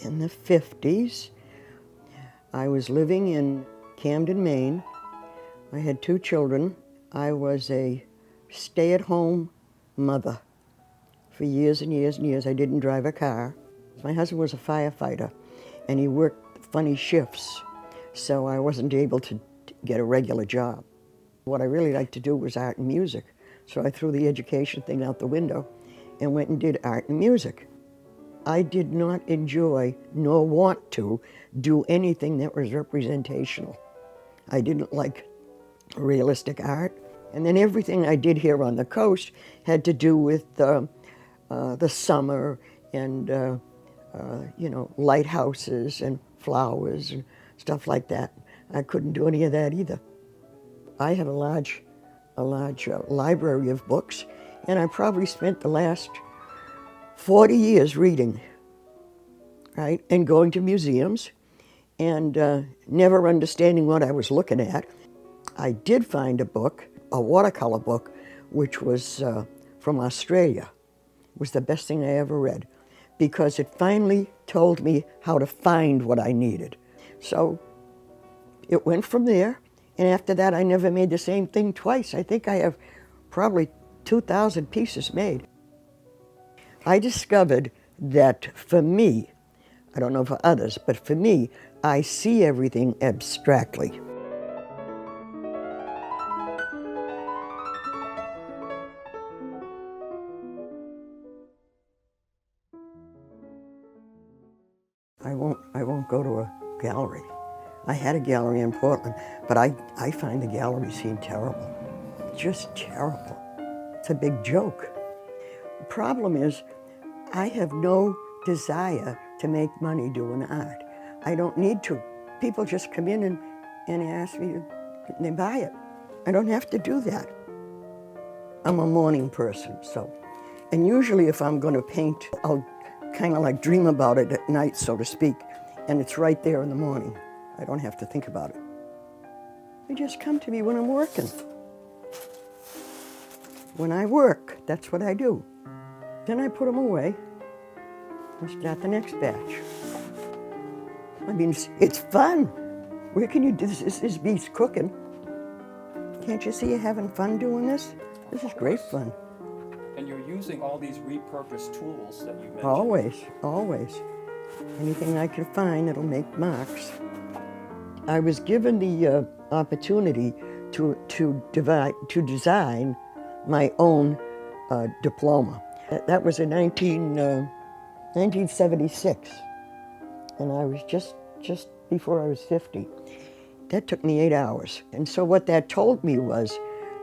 in the 50s. I was living in Camden, Maine. I had 2 children. I was a stay-at-home mother for years and years and years. I didn't drive a car. My husband was a firefighter, and he worked funny shifts, so I wasn't able to get a regular job. What I really liked to do was art and music, so I threw the education thing out the window and went and did art and music. I did not enjoy, nor want to, do anything that was representational. I didn't like realistic art. And then everything I did here on the coast had to do with the summer and, lighthouses and flowers and stuff like that. I couldn't do any of that either. I have a large library of books, and I probably spent the last 40 years reading, right, and going to museums and never understanding what I was looking at. I did find a book, a watercolor book, which was from Australia. It was the best thing I ever read because it finally told me how to find what I needed. So it went from there, and after that I never made the same thing twice. I think I have probably 2,000 pieces made. I discovered that for me, I don't know for others, but for me, I see everything abstractly. I won't go to a gallery. I had a gallery in Portland, but I find the gallery scene terrible. Just terrible. It's a big joke. The problem is, I have no desire to make money doing art. I don't need to. People just come in and ask me, and they buy it. I don't have to do that. I'm a morning person, so. And usually if I'm going to paint, I'll kind of like dream about it at night, so to speak, and it's right there in the morning. I don't have to think about it. They just come to me when I'm working. When I work, that's what I do. Then I put them away and start the next batch. I mean, it's fun. Where can you do this? This beats cooking. Can't you see you're having fun doing this? This is great fun. And you're using all these repurposed tools that you mentioned. Always, always. Anything I can find that'll make marks. I was given the opportunity to design my own diploma. That was in 1976, and I was just before I was 50. That took me 8 hours. And so what that told me was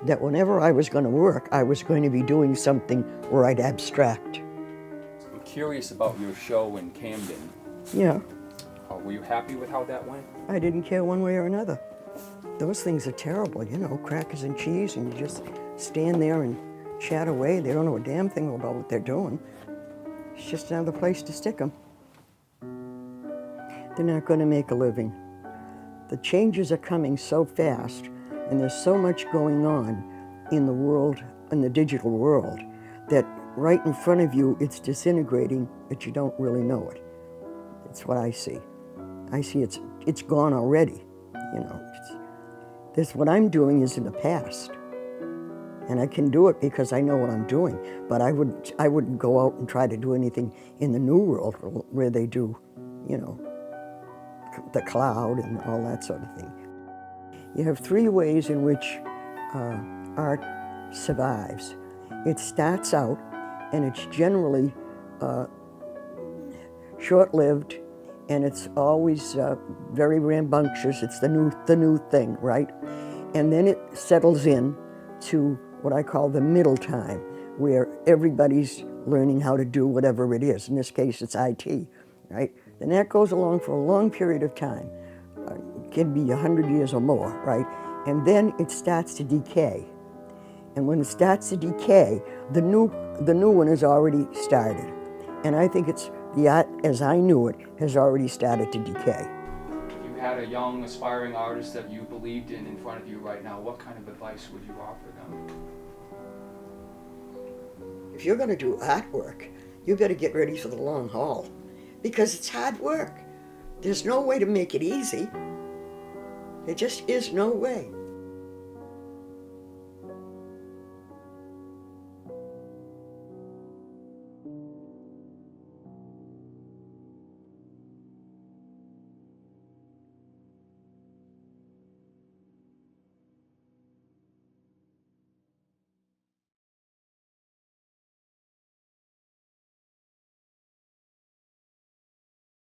that whenever I was going to work, I was going to be doing something where I'd abstract. I'm curious about your show in Camden. Yeah. Were you happy with how that went? I didn't care one way or another. Those things are terrible, crackers and cheese, and you just stand there and chat away. They don't know a damn thing about what they're doing. It's just another place to stick them. They're not going to make a living. The changes are coming so fast, and there's so much going on in the world, in the digital world, that right in front of you, it's disintegrating, but you don't really know it. That's what I see. I see it's gone already. What I'm doing is in the past. And I can do it because I know what I'm doing. But I wouldn't go out and try to do anything in the new world where they do, the cloud and all that sort of thing. You have 3 ways in which art survives. It starts out, and it's generally short-lived, and it's always very rambunctious. It's the new thing, right? And then it settles in to what I call the middle time, where everybody's learning how to do whatever it is. In this case, it's IT, right? And that goes along for a long period of time. It can be 100 years or more, right? And then it starts to decay. And when it starts to decay, the new one has already started. And I think the art, as I knew it, has already started to decay. If you had a young, aspiring artist that you believed in front of you right now, what kind of advice would you offer them? If you're going to do artwork, you better get ready for the long haul, because it's hard work. There's no way to make it easy. There just is no way.